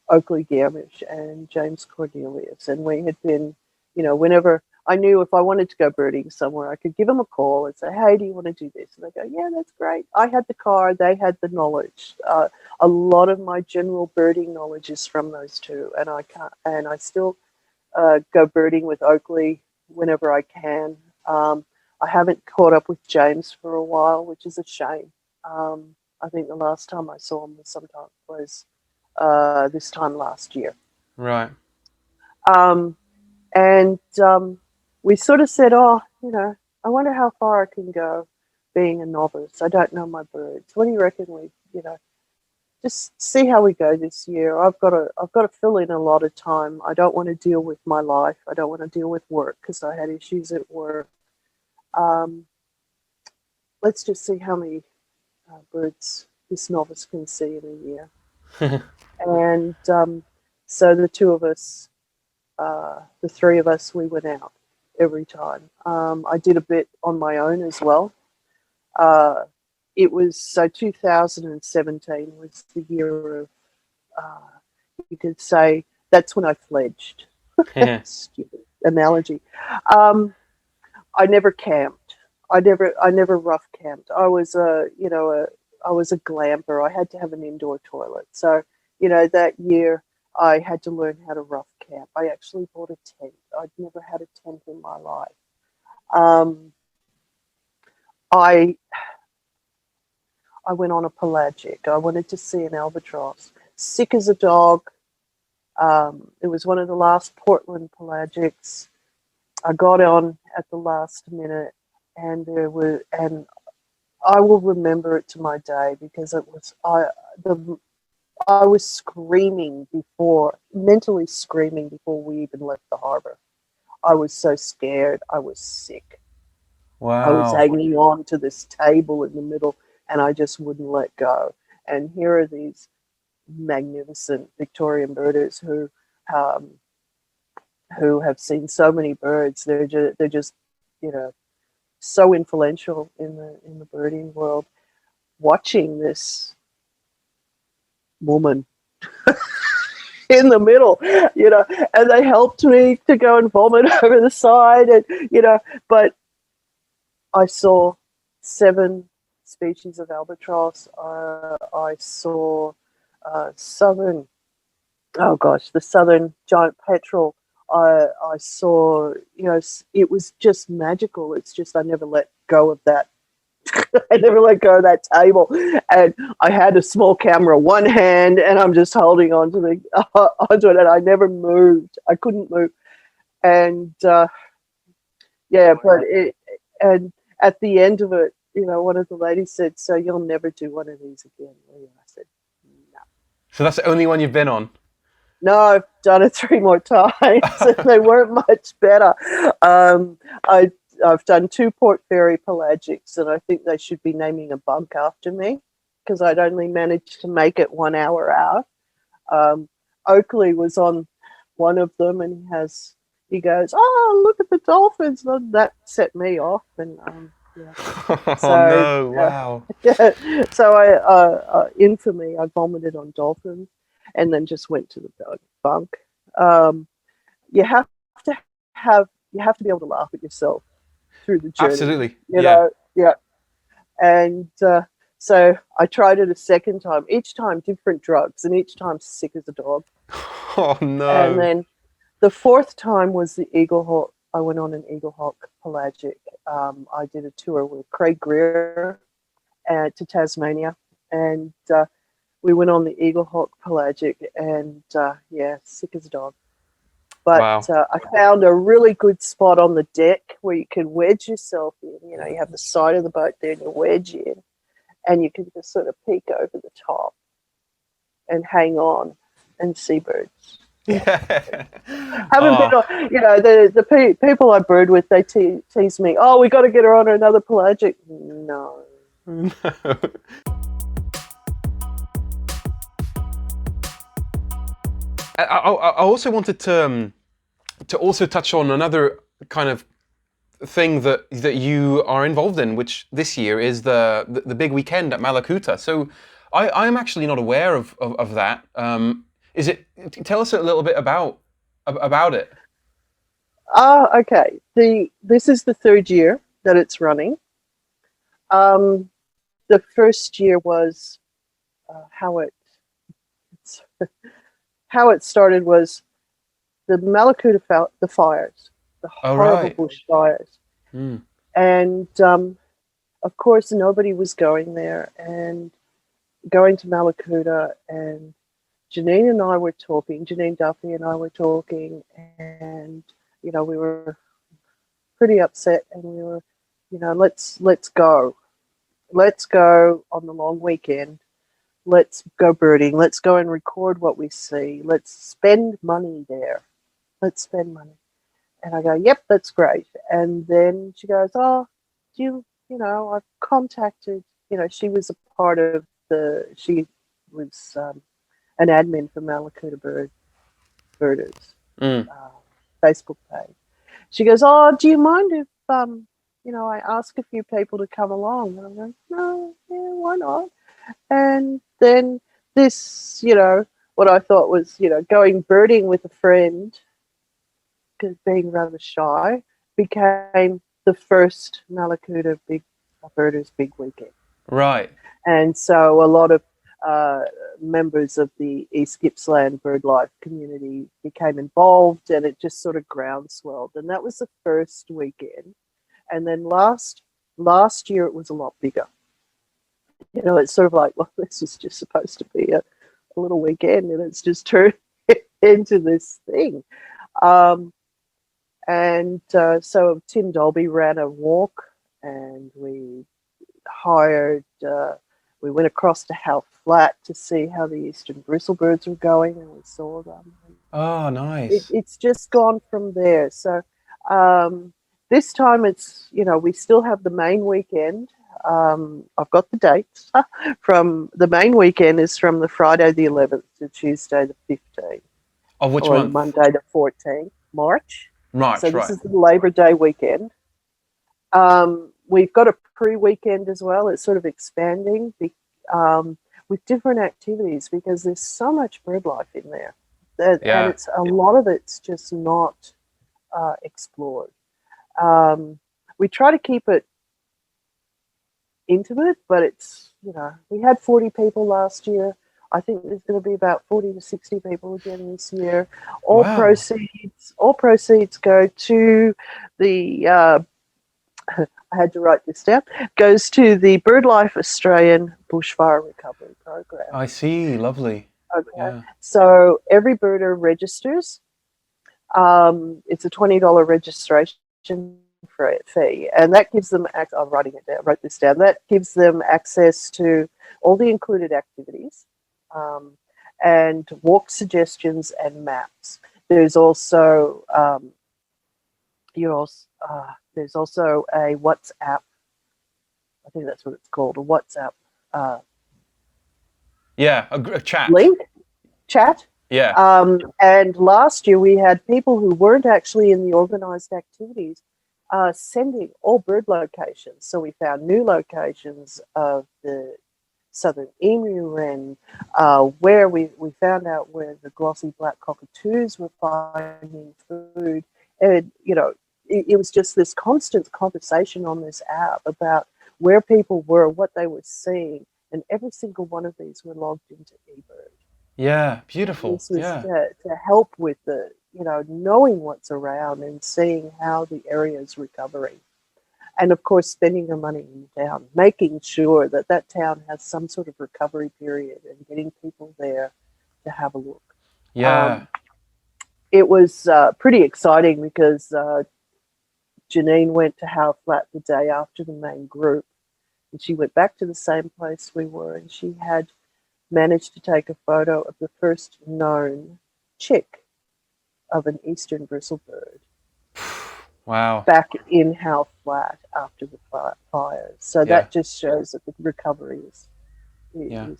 Oakley Guillaume and James Cornelius. And we had been, whenever I knew if I wanted to go birding somewhere, I could give them a call and say, hey, do you want to do this? And they go, yeah, that's great. I had the car, they had the knowledge. A lot of my general birding knowledge is from those two, and I still go birding with Oakley whenever I can. I haven't caught up with James for a while, which is a shame. I think the last time I saw him was this time last year. Right. And we sort of said, I wonder how far I can go being a novice. I don't know my birds. What do you reckon just see how we go this year. I've got to fill in a lot of time. I don't want to deal with my life. I don't want to deal with work because I had issues at work. Let's just see how many birds this novice can see in a year. And so the two of us, the three of us, we went out every time. I did a bit on my own as well. It was, so 2017 was the year of, you could say, that's when I fledged. Stupid analogy. I never camped. I never rough camped. I was a glamper. I had to have an indoor toilet. So, that year I had to learn how to rough camp. I actually bought a tent. I'd never had a tent in my life. I went on a pelagic. I wanted to see an albatross. Sick as a dog. It was one of the last Portland pelagics. I got on at the last minute, and I will remember it to my day because it was I was mentally screaming before we even left the harbour. I was so scared. I was sick. Wow. I was hanging on to this table in the middle, and I just wouldn't let go. And here are these magnificent Victorian birders who have seen so many birds. They're just so influential in the birding world. Watching this woman in the middle, and they helped me to go and vomit over the side, and but I saw 7 species of albatross. I saw southern, oh gosh, the southern giant petrel. I saw, it was just magical. It's just I never let go of that. I never let go of that table, and I had a small camera, one hand, and I'm just holding onto onto it, and I never moved. I couldn't move, and and at the end of it, one of the ladies said, "So you'll never do one of these again, will you?" I said, "No." So that's the only one you've been on? No, I've done it 3 more times, and they weren't much better. I've done 2 Port Fairy pelagics, and I think they should be naming a bunk after me because I'd only managed to make it 1 hour out. Oakley was on one of them, and he goes, "Oh, look at the dolphins." And that set me off, and yeah. Oh no! Wow. So infamy, I vomited on dolphins, and then just went to the bunk. You have to be able to laugh at yourself through the journey. Absolutely. Yeah. And so I tried it a second time. Each time different drugs, and each time sick as a dog. Oh no! And then the 4th time was the Eagle Hawk. I went on an Eagle Hawk pelagic. I did a tour with Craig Greer to Tasmania, and we went on the Eagle Hawk pelagic, and sick as a dog. But wow. I found a really good spot on the deck where you can wedge yourself in. You have the side of the boat there, and you wedge in, and you can just sort of peek over the top and hang on and see birds. Yeah. Haven't been on, the people I bird with, they tease me, "Oh, we got to get her on another pelagic." No. I also wanted to also touch on another kind of thing that you are involved in, which this year is the big weekend at Mallacoota. So I'm actually not aware of that. Tell us a little bit about it. Okay. This is the 3rd year that it's running. The first year was how it started was the Mallacoota the fires, the horrible bushfires, and of course nobody was going there and going to Mallacoota, and Janine and I were talking. Janine Duffy and I were talking, and we were pretty upset, and we were, let's go on the long weekend. Let's go birding. Let's go and record what we see. Let's spend money there. Let's spend money. And I go, "Yep, that's great." And then she goes, "Oh, I've contacted, she was a part of she was an admin for Mallacoota Birders Facebook page." She goes, "Oh, do you mind if, I ask a few people to come along?" And I'm going, "No, yeah, why not?" And then this, what I thought was, going birding with a friend, because being rather shy, became the first Mallacoota Birders Big Weekend. Right. And so a lot of members of the East Gippsland BirdLife community became involved, and it just sort of groundswelled. And that was the first weekend. And then last year it was a lot bigger. It's sort of like, well, this was just supposed to be a little weekend, and it's just turned into this thing. So Tim Dolby ran a walk, and we went across to Howe Flat to see how the eastern bristlebirds were going, and we saw them. Oh, nice. It's just gone from there. So this time it's, we still have the main weekend. I've got the dates from the main weekend is from the Friday the 11th to Tuesday the 15th. Of which month? Monday the 14th, March. So this right. is the Labor Day weekend. We've got a pre-weekend as well. It's sort of expanding with different activities because there's so much bird life in there. And it's a lot of it's just not explored. We try to keep it intimate, but it's, we had 40 people last year. I think there's going to be about 40 to 60 people again this year. All Wow. proceeds go to the, I had to write this down, goes to the BirdLife Australian Bushfire Recovery Program. I see. Lovely. Okay. Yeah. So every birder registers. It's a $20 registration fee, and that gives them, I'm writing it down, wrote this down, that gives them access to all the included activities, and walk suggestions and maps. There's also there's also a WhatsApp, I think that's what it's called, a WhatsApp Yeah. A chat. link, chat. Yeah. And last year we had people who weren't actually in the organised activities sending all bird locations. So we found new locations of the southern emu wren, where we found out where the glossy black cockatoos were finding food. And, it was just this constant conversation on this app about where people were, what they were seeing, and every single one of these were logged into eBird. Yeah. Beautiful. This was Yeah. to help with the, knowing what's around and seeing how the area is recovering. And of course, spending your money in the town, making sure that that town has some sort of recovery period and getting people there to have a look. Yeah. It was pretty exciting because Janine went to Howe Flat the day after the main group, and she went back to the same place we were, and she had managed to take a photo of the first known chick of an eastern bristlebird. Wow. Back in Howe Flat after the fires. So Yeah. that just shows that the recovery is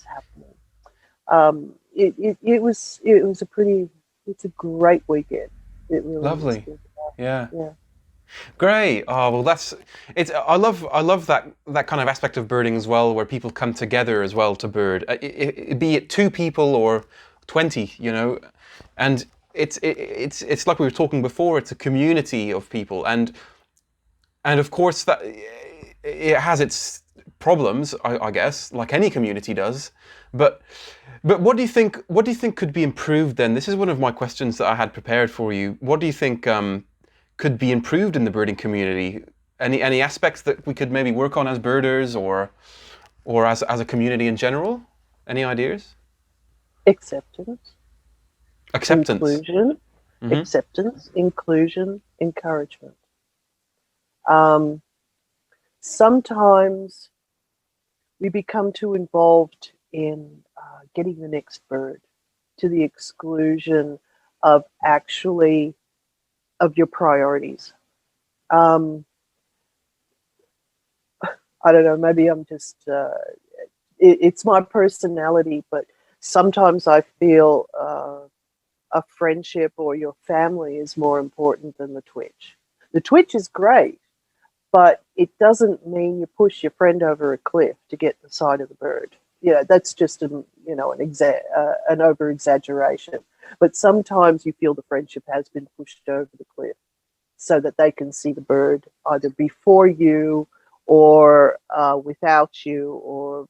happening. It's a great weekend. It really Lovely. is. Yeah. Yeah. Great. Oh well, I love that kind of aspect of birding as well, where people come together as well to bird. Be it 2 people or 20, and it's like we were talking before. It's a community of people, and of course that it has its problems, I guess, like any community does. But what do you think? What do you think could be improved then? This is one of my questions that I had prepared for you. What do you think could be improved in the birding community? Any aspects that we could maybe work on as birders or as a community in general? Any ideas? Acceptance. Acceptance. Inclusion. Mm-hmm. Acceptance, inclusion, encouragement. Sometimes we become too involved in getting the next bird to the exclusion of your priorities. I don't know, maybe I'm just, it's my personality, but sometimes I feel a friendship or your family is more important than the twitch. The twitch is great, but it doesn't mean you push your friend over a cliff to get the sight of the bird. Yeah, that's just an over-exaggeration. But sometimes you feel the friendship has been pushed over the cliff so that they can see the bird either before you or without you, or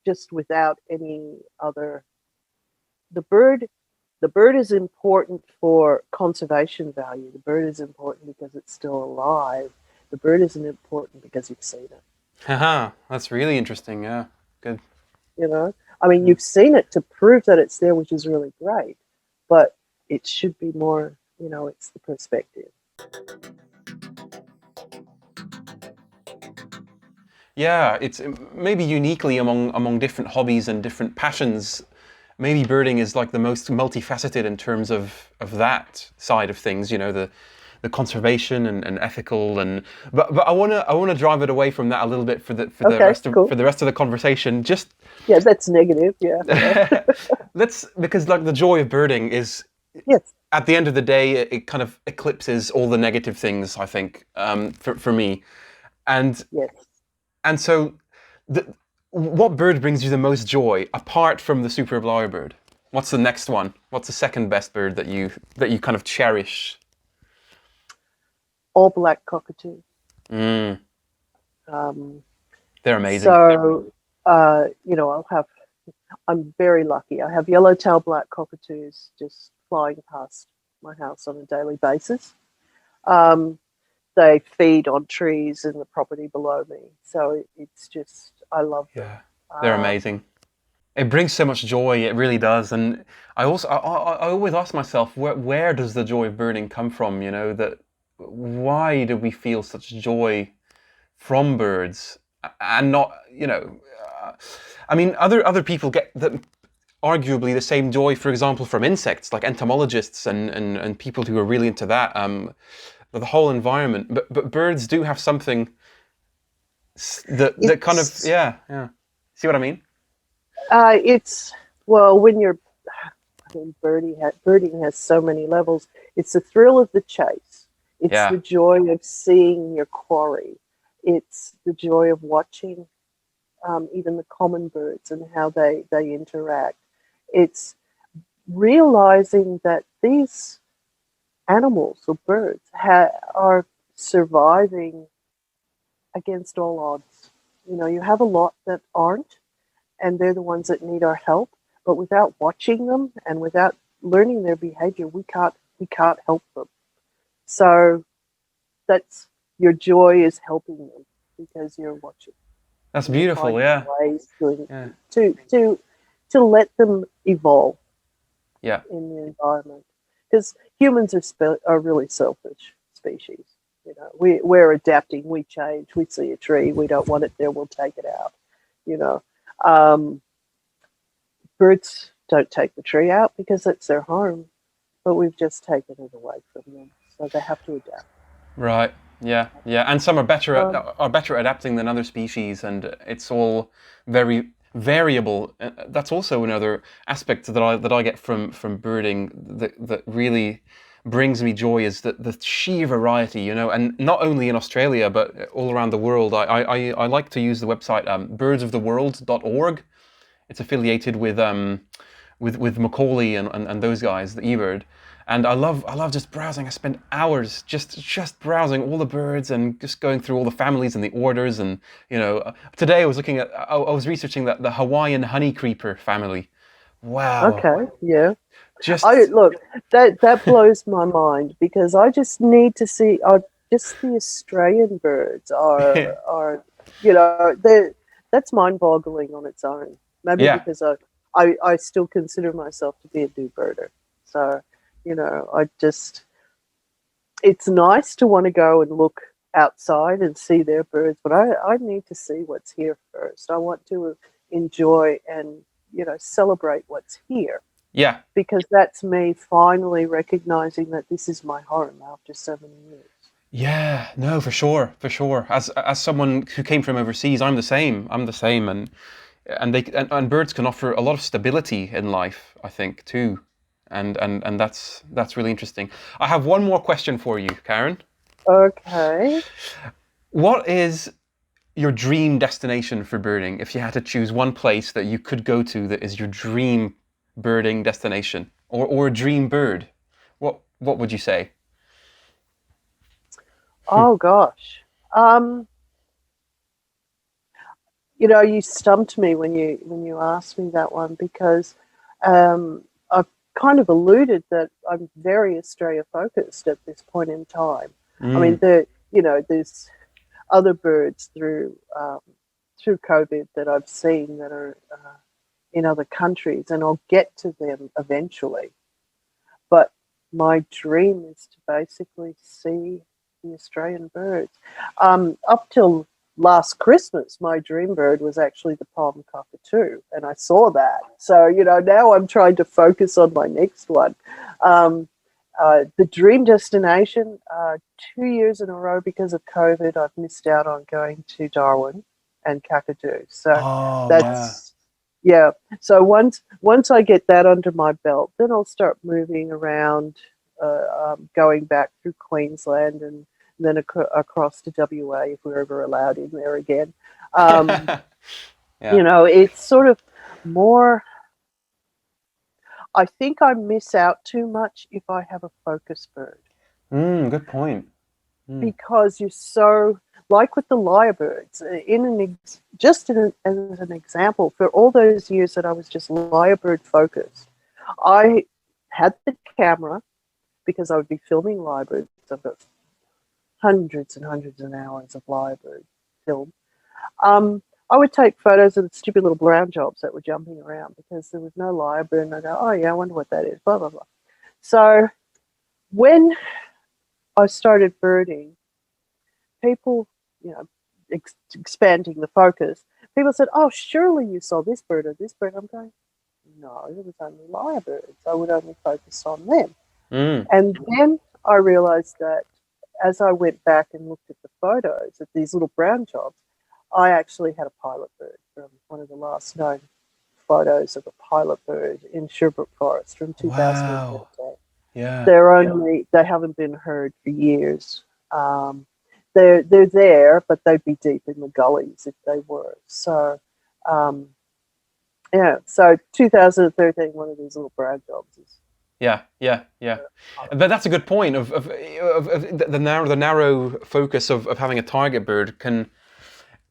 just without any other. The bird is important for conservation value. The bird is important because it's still alive. The bird isn't important because you've seen it. Haha, that's really interesting. Yeah, good. You've seen it to prove that it's there, which is really great, but it should be more, it's the perspective. Yeah, it's maybe uniquely among different hobbies and different passions. Maybe birding is like the most multifaceted in terms of that side of things. The conservation and ethical but I wanna drive it away from that a little bit for the rest of the conversation. Just that's negative. Yeah. because like the joy of birding is, yes, at the end of the day it kind of eclipses all the negative things, I think, for me, and yes. And so, what bird brings you the most joy apart from the superb lyrebird? What's the next one? What's the second best bird that you kind of cherish? All black cockatoo. Mm. They're amazing. So, I'm very lucky. I have yellow-tailed black cockatoos just flying past my house on a daily basis. They feed on trees in the property below me. So it's just, I love them. Yeah, they're amazing. It brings so much joy, it really does. And I always ask myself, where does the joy of birding come from? That why do we feel such joy from birds and not, I mean, other people get that arguably the same joy, for example, from insects, like entomologists and people who are really into that, the whole environment. But birds do have something that kind of, It's, yeah. See what I mean? well, I mean, birding has so many levels. It's the thrill of the chase. It's Yeah. the joy of seeing your quarry. It's the joy of watching even the common birds and how they interact. It's realizing that these animals or birds are surviving against all odds. You have a lot that aren't, and they're the ones that need our help. But without watching them and without learning their behavior, we can't help them. So that's your joy is helping them because you're watching. That's beautiful, yeah. Ways Yeah. to let them evolve. Yeah. In the environment, because humans are really selfish species. We're adapting. We change. We see a tree. We don't want it there. We'll take it out. Birds don't take the tree out because it's their home, but we've just taken it away from them, so they have to adapt. Right. Yeah. And some are better at adapting than other species, and it's all very variable. That's also another aspect that I get from birding that really brings me joy is the sheer variety, and not only in Australia but all around the world. I like to use the website birdsoftheworld.org. It's affiliated with Macaulay and those guys, the eBird. And I love just browsing. I spend hours just browsing all the birds and just going through all the families and the orders. And today I was researching the Hawaiian honeycreeper family. Wow. Okay, yeah. Just Look, that blows my mind because I just need to see. Just the Australian birds are that's mind-boggling on its own. Maybe yeah. because I still consider myself to be a do birder. So, it's nice to want to go and look outside and see their birds, but I need to see what's here first. I want to enjoy and, celebrate what's here. Yeah. Because that's me finally recognizing that this is my home after so many years. Yeah, no, for sure. As someone who came from overseas, I'm the same, and birds can offer a lot of stability in life, I think, too. And that's really interesting. I have one more question for you, Karen. Okay. What is your dream destination for birding? If you had to choose one place that you could go to that is your dream birding destination, or a dream bird, what would you say? Oh gosh. You stumped me when you asked me that one because I've kind of alluded that I'm very Australia focused at this point in time. I mean, there's other birds through COVID that I've seen that are in other countries, and I'll get to them eventually. But my dream is to basically see the Australian birds. Up till last Christmas, my dream bird was actually the palm cockatoo, and I saw that. So, now I'm trying to focus on my next one. The dream destination, 2 years in a row because of COVID, I've missed out on going to Darwin and Kakadu. So that's, yeah. So once I get that under my belt, then I'll start moving around, going back through Queensland and then across to WA if we're ever allowed in there again. Yeah. It's sort of more. I think I miss out too much if I have a focus bird. Good point. Because you're so, like with the lyrebirds, as an example, for all those years that I was just lyrebird focused, I had the camera because I would be filming lyrebirds. I've got hundreds and hundreds of hours of lyrebird film. I would take photos of the stupid little brown jobs that were jumping around because there was no lyrebird, and I go, oh yeah, I wonder what that is, blah, blah, blah. So when I started birding, people, expanding the focus, people said, oh, surely you saw this bird or this bird. I'm going, no, it was only lyrebirds. I would only focus on them. And then I realized that as I went back and looked at the photos of these little brown jobs, I actually had a pilot bird from one of the last known photos of a pilot bird in Sherbrooke Forest from 2013. Wow. Yeah. They haven't been heard for years. They're there, but they'd be deep in the gullies if they were. So, so 2013, one of these little brown jobs is. Yeah. But that's a good point. Of the narrow focus of having a target bird can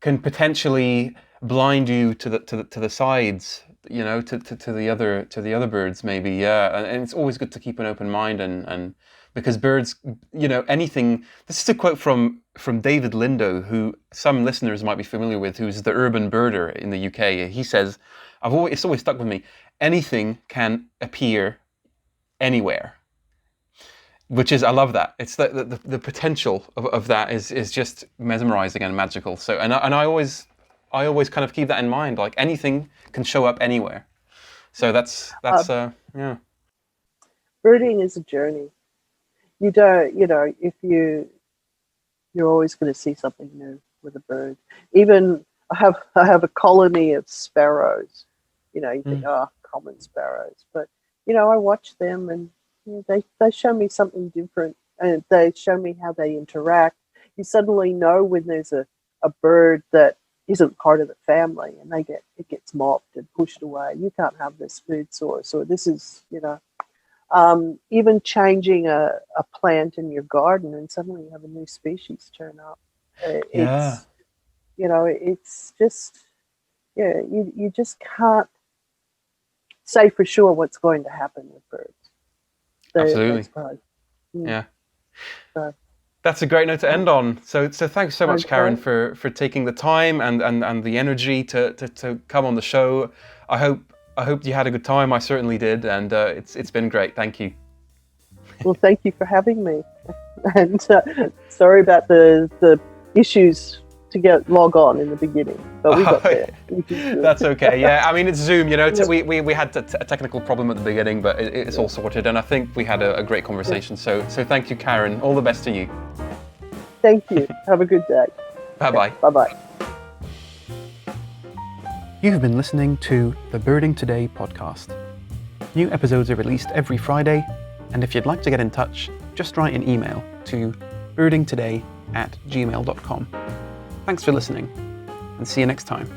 potentially blind you to the sides, to the other birds maybe. Yeah, and it's always good to keep an open mind and because birds, anything. This is a quote from David Lindo, who some listeners might be familiar with, who's the urban birder in the UK. He says, it's always stuck with me. Anything can appear anywhere, which is, I love that. It's the potential of that is just mesmerizing and magical. So and I always kind of keep that in mind. Like anything can show up anywhere. So that's yeah. Birding is a journey. You don't, if you're always going to see something new with a bird. Even I have a colony of sparrows. You think, common sparrows, but I watch them and they show me something different, and they show me how they interact. You suddenly know when there's a bird that isn't part of the family, and it gets mocked and pushed away. You can't have this food source, or this is even changing a plant in your garden, and suddenly you have a new species turn up. It's just you just can't say for sure what's going to happen with birds. Absolutely. Yeah. So. That's a great note to end on. So thanks so much, Karen, for taking the time and the energy to come on the show. I hope you had a good time. I certainly did, and it's been great. Thank you. Well, thank you for having me. And sorry about the issues to log on in the beginning, but we got there. That's okay. Yeah, I mean, it's Zoom. We had a technical problem at the beginning, but it's all sorted, and I think we had a great conversation. So thank you, Karen. All the best to you. Thank you. Have a good day. Bye-bye. Okay, bye-bye. You've been listening to the Birding Today podcast. New episodes are released every Friday, and if you'd like to get in touch, just write an email to birdingtoday@gmail.com. Thanks for listening, and see you next time.